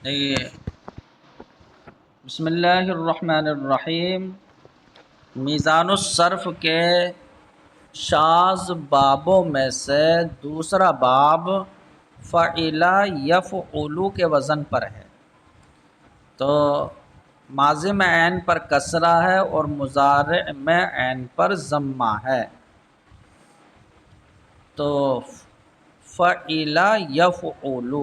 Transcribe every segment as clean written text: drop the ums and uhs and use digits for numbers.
دیکھیے، بسم اللہ الرحمن الرحیم، میزان الصرف کے شاذ بابوں میں سے دوسرا باب فعل یفعل کے وزن پر ہے۔ تو ماضی میں عین پر کسرہ ہے اور مضارع میں عین پر ضمہ ہے۔ تو فعل یفعل،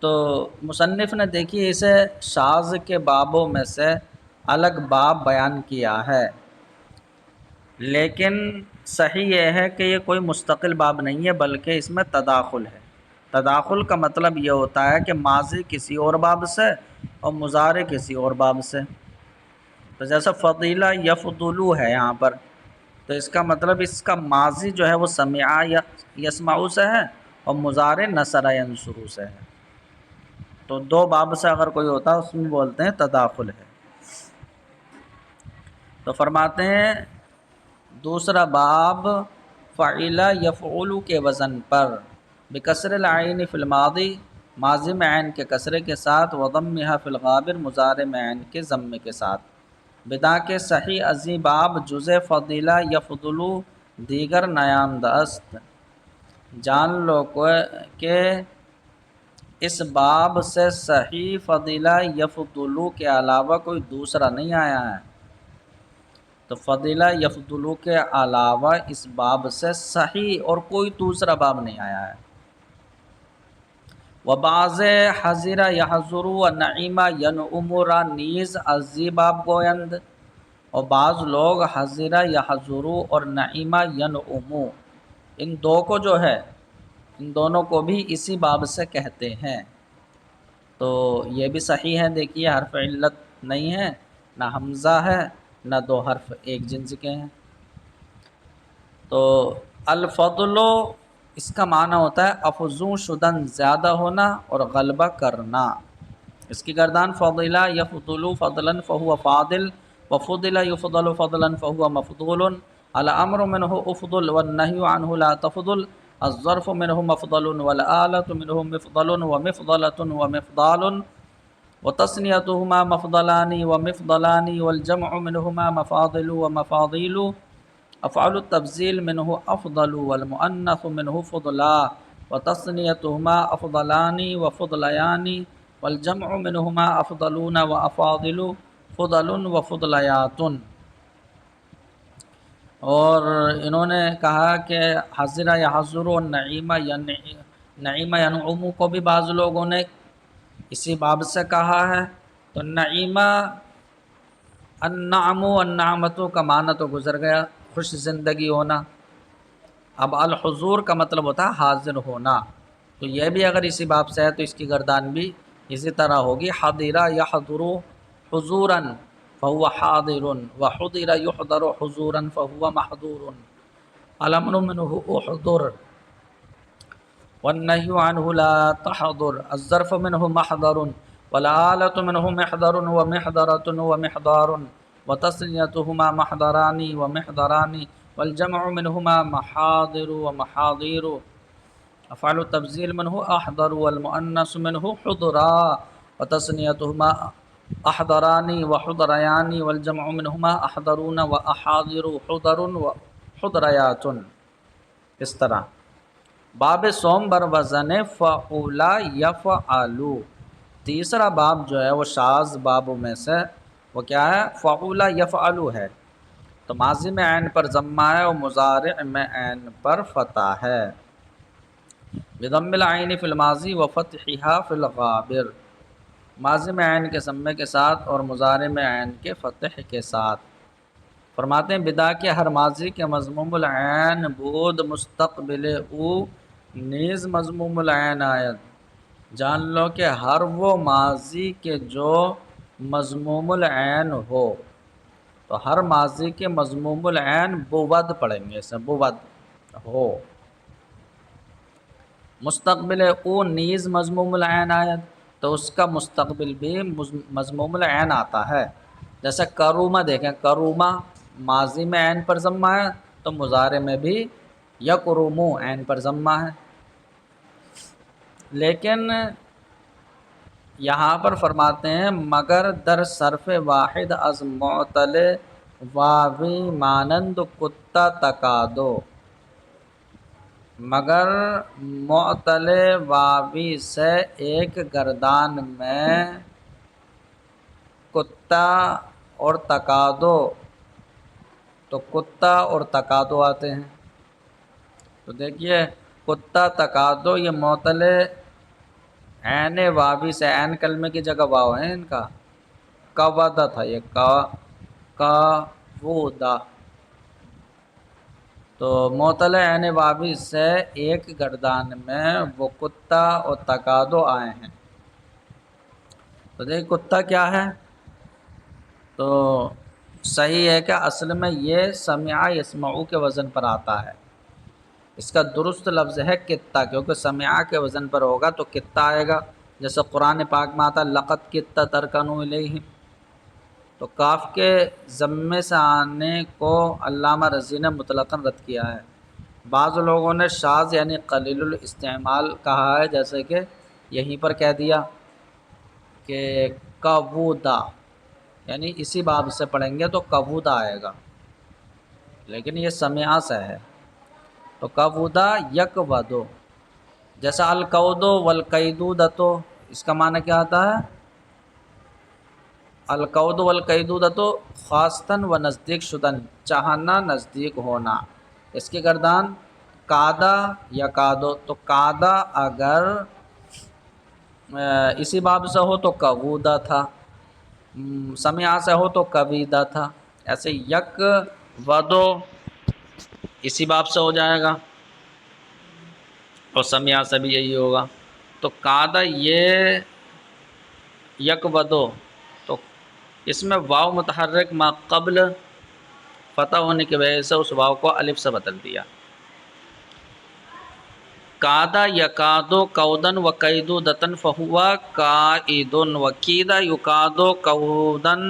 تو مصنف نے دیکھیے اسے شاذ کے بابوں میں سے الگ باب بیان کیا ہے، لیکن صحیح یہ ہے کہ یہ کوئی مستقل باب نہیں ہے بلکہ اس میں تداخل ہے۔ تداخل کا مطلب یہ ہوتا ہے کہ ماضی کسی اور باب سے اور مضارع کسی اور باب سے۔ تو جیسا فضیلہ یفضلو ہے یہاں پر، تو اس کا مطلب اس کا ماضی جو ہے وہ سمع یسمعو سے ہے اور مضارع نصر ینصرو سے ہے۔ تو دو باب سے اگر کوئی ہوتا ہے اس میں بولتے ہیں تداخل ہے۔ تو فرماتے ہیں دوسرا باب فعل یفعل کے وزن پر بکسر العین فی الماضی، ماضی میں عین کے کسرے کے ساتھ، وضمھا فی الغابر، مضارع میں عین کے ضمے کے ساتھ، بدا کے صحیح ازی باب جزء فضیلہ یفضل دیگر نیام دست۔ جان لو کہ اس باب سے صحیح فضیلہ یفضل کے علاوہ کوئی دوسرا نہیں آیا ہے۔ تو فضیلہ یفضل کے علاوہ اس باب سے صحیح اور کوئی دوسرا باب نہیں آیا ہے۔ وبعض حضر یحضر و نعیم ینعم را نیز ازی باب گویند، اور بعض لوگ حضر یحضر اور نعیم ینعم، ان دو کو جو ہے ان دونوں کو بھی اسی باب سے کہتے ہیں۔ تو یہ بھی صحیح ہے، دیکھیے حرف علت نہیں ہے، نہ حمزہ ہے، نہ دو حرف ایک جنس کے ہیں۔ تو الفضل اس کا معنی ہوتا ہے افزوں شدن، زیادہ ہونا اور غلبہ کرنا۔ اس کی گردان فضلہ یفضل فضلا فہو فاضل، وفضل یفضل فضلا فہو مفضول، الامر منہ افضل والنہی عنہ لا تفضل، الظرف منہ مفضل والآلۃ منہ مفضل ومفضلۃ ومفضال، وتثنیتہما مفضلان ومفضلان، والجمع منہما مفاضل ومفاضیل، افعال التفضیل منہ افضل والمؤنث منہ فضلا، وتثنیتہما افضلان وفضلیان، والجمع منہما افضلون وافاضل فضل وفضلیات۔ اور انہوں نے کہا کہ حضر یحضر و نعیم ینعم کو بھی بعض لوگوں نے اسی باب سے کہا ہے۔ تو نعیمہ، النعم والنعمت کا معنی تو گزر گیا، خوش زندگی ہونا۔ اب الحضور کا مطلب ہوتا ہے حاضر ہونا، تو یہ بھی اگر اسی باب سے ہے تو اس کی گردان بھی اسی طرح ہوگی، حضر یحضر حضورا فہو حاضر، وحضر یحضر حضورا فہو محضور، الامر منہ احضر والنہی عنہ لا تحضر، الظرف منہ محضر والآلۃ منہ محضر ومحضرۃ ومحضار، وتثنیتہما محضران ومحضران، والجمع منہما محاضر ومحاضیر، افعال التفضیل منہ احضر والمؤنث منہ حضرا، وتثنیتہما احضران وحضریان، والجمع منہما احضرون واحاضر حضر وحضریات۔ اس طرح باب سوم بر وزن فعل یفعل، تیسرا باب جو ہے وہ شاذ بابوں میں سے وہ کیا ہے؟ فعل یفعل ہے۔ تو ماضی میں عین پر ضمہ ہے اور مضارع میں عین پر فتح ہے، بضم العین فی الماضی وفتحها فی الغابر، ماضی میں عین کے ضمے کے ساتھ اور مضارع میں عین کے فتح کے ساتھ۔ فرماتے ہیں بدا کے ہر ماضی کے مضموم العین بود مستقبل او نیز مضموم العین آیت۔ جان لو کہ ہر وہ ماضی کے جو مضموم العین ہو، تو ہر ماضی کے مضموم العین بود پڑھیں گے، اسے بود ہو، مستقبل او نیز مضموم العین آیت، تو اس کا مستقبل بھی مضموم العین آتا ہے۔ جیسے کرومہ دیکھیں، کرومہ ماضی میں عین پر ضمہ ہے تو مضارع میں بھی یکرمو عین پر ضمہ ہے۔ لیکن یہاں پر فرماتے ہیں مگر در صرف واحد از معطل واوی مانند کتا تکادو، مگر معطل واوی سے ایک گردان میں کتا اور تکادو، تو کتا اور تکادو آتے ہیں. تو دیکھیے کتا تکادو یہ معطل عین واوی سے، عین کلمے کی جگہ واو ہے ان کا، کاودا تھا یہ، کاودا. تو معطل عین واوی سے ایک گردان میں وہ کتا اور تکادو آئے ہیں. تو دیکھ کتا کیا ہے، تو صحیح ہے کہ اصل میں یہ سمع یسمعو کے وزن پر آتا ہے. اس کا درست لفظ ہے کتا، کیونکہ سمع کے وزن پر ہوگا تو کتا آئے گا. جیسے قرآن پاک میں آتا لقد کتا ترکنوا الیہم، تو کاف کے ضمے سے آنے کو علامہ رضی نے مطلقاً رد کیا ہے. بعض لوگوں نے شاذ یعنی قلیل الاستعمال کہا ہے، جیسے کہ یہیں پر کہہ دیا کہ کبودا، یعنی اسی باب سے پڑھیں گے تو کبودا آئے گا، لیکن یہ سمع سے ہے. تو کبودا یک ودو، جیسا الکودو والقیدودتو، اس کا معنی کیا آتا ہے؟ القود والقیدودتو خواستن و نزدیک شدن، چاہنا نزدیک ہونا. اس کی گردان کادا یا کادو، تو کادا اگر اسی باب سے ہو تو کبودا تھا، سمع سے ہو تو کبیدا تھا. ایسے یک ودو اسی باب سے ہو جائے گا اور سمع سے بھی یہی ہوگا. تو کادا یہ یک ودو، تو اس میں واو متحرک ما قبل فتح ہونے کی وجہ سے اس واو کو الف سے بدل دیا. کادا یکادو کودن و قیدودتن فہوا قائدن، و کیدا یکادو کودن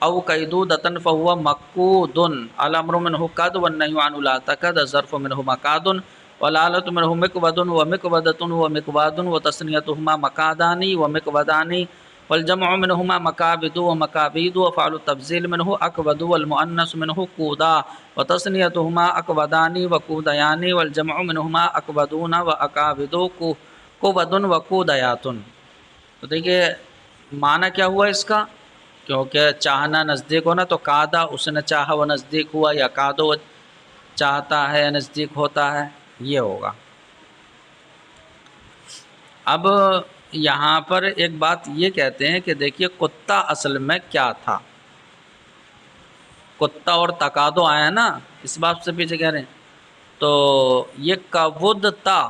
او قیدودتن فہوا مقودن. الامر منہ قد والنہی عنہ لا تکد، الظرف منہ مقاد والآلۃ منہ مقود و مقودۃ و مقواد و تثنیتہما مقادانی و مقودانی والجمع منہما مقابد و مقابید و فعل التفضیل منہ اقود والمؤنث منہ کودا و تثنیتہما اقودانی و کودیانی والجمع منہما اقودون و اقابد قود و کودیات. تو دیکھیے معنی کیا ہوا اس کا، کیونکہ چاہنا نزدیک ہونا، تو کادا اس نے چاہا وہ نزدیک ہوا، یا کادو چاہتا ہے یا نزدیک ہوتا ہے، یہ ہوگا. اب یہاں پر ایک بات یہ کہتے ہیں کہ دیکھیے کتا اصل میں کیا تھا. کتا اور تکادو آیا نا، اس بات سے پیچھے کہہ رہے ہیں. تو یہ کودتا،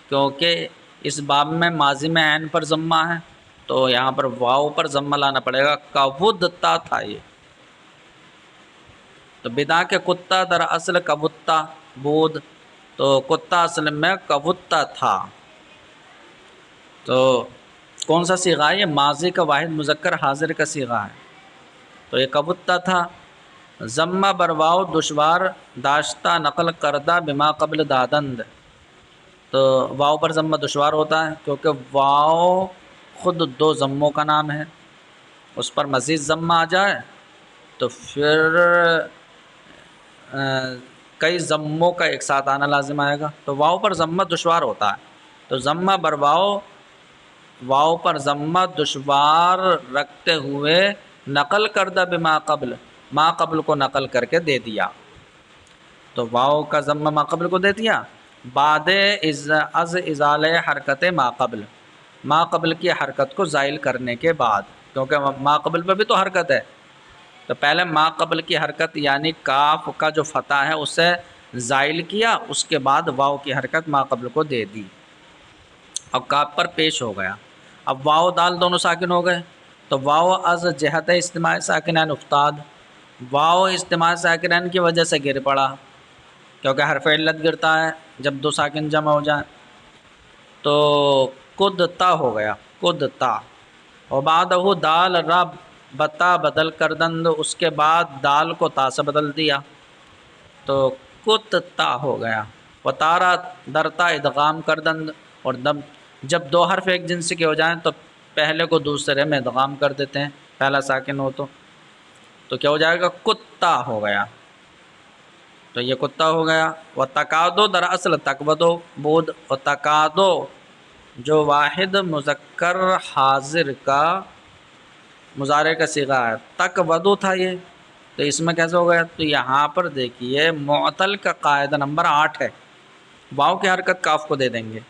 کیونکہ اس باب میں ماضی میں عین پر ضمہ ہے تو یہاں پر واو پر ضمہ لانا پڑے گا. کودتا تھا یہ، تو بدا کے کتا در اصل کبتا بود، تو کتا اصل میں کبتا تھا. تو کون سا صیغہ ہے؟ یہ ماضی کا واحد مذکر حاضر کا صیغہ ہے. تو یہ کبتا تھا. ضمہ برواؤ دشوار داشتہ نقل کردہ بما قبل دادند، تو واؤ پر ضمہ دشوار ہوتا ہے کیونکہ واؤ خود دو ضموں کا نام ہے، اس پر مزید ضمہ آ جائے تو پھر کئی ضموں کا ایک ساتھ آنا لازم آئے گا، تو واؤ پر ضمہ دشوار ہوتا ہے. تو ضمہ برواؤ، واؤ پر ضمہ دشوار رکھتے ہوئے نقل کردہ بما قبل، ما قبل کو نقل کر کے دے دیا. تو واؤ کا ضمہ ما قبل کو دے دیا بعد از ازالہ حرکت ما قبل، ما قبل کی حرکت کو زائل کرنے کے بعد، کیونکہ ما قبل پہ بھی تو حرکت ہے. تو پہلے ما قبل کی حرکت یعنی کاف کا جو فتح ہے اسے زائل کیا، اس کے بعد واؤ کی حرکت ما قبل کو دے دی، اب کاف پر پیش ہو گیا. اب واؤ دال دونوں ساکن ہو گئے، تو واؤ از جہت اجتماع ساکنین افتاد، واؤ اجتماع ساکنین کی وجہ سے گر پڑا، کیونکہ حرف علت گرتا ہے جب دو ساکن جمع ہو جائیں. تو کدتا ہو گیا، کدتا. اور بعدہ دال رب بتا بدل کردند، اس کے بعد دال کو تا سے بدل دیا تو کدتا ہو گیا. و تارا درتا ادغام کردند، اور جب دو حرف ایک جنس کے ہو جائیں تو پہلے کو دوسرے میں ادغام کر دیتے ہیں، پہلا ساکن ہو تو کیا ہو جائے گا؟ کتا ہو گیا، تو یہ کتا ہو گیا۔ و تکادو دراصل تکبدو بود، و تکادو جو واحد مذکر حاضر کا مضارع کا صیغہ ہے، تکبدو تھا یہ، تو اس میں کیسے ہو گیا؟ تو یہاں پر دیکھیے معطل کا قاعدہ نمبر 8 ہے، واو کی حرکت کاف کو دے دیں گے،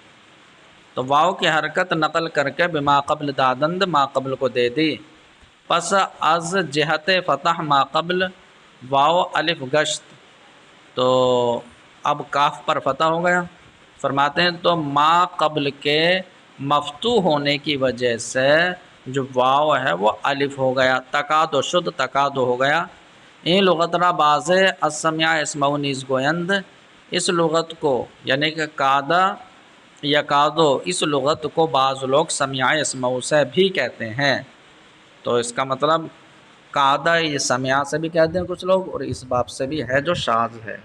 تو واو کی حرکت نقل کر کے بما قبل دادند ما قبل کو دے دی، پس از جہت فتح ما قبل واو الف گشت، تو اب کاف پر فتح ہو گیا۔ فرماتے ہیں تو ما قبل کے مفتوح ہونے کی وجہ سے جو واو ہے وہ الف ہو گیا، تکادو شد تکادو ہو گیا۔ این لغت را باز السمع اسمعو نیز گویند، اس لغت کو یعنی کہ کادا یا کادو، اس لغت کو بعض لوگ سمع اسمعو سے بھی کہتے ہیں، تو اس کا مطلب کادا یہ سمع سے بھی کہتے ہیں کچھ لوگ، اور اس باب سے بھی ہے جو شاذ ہے۔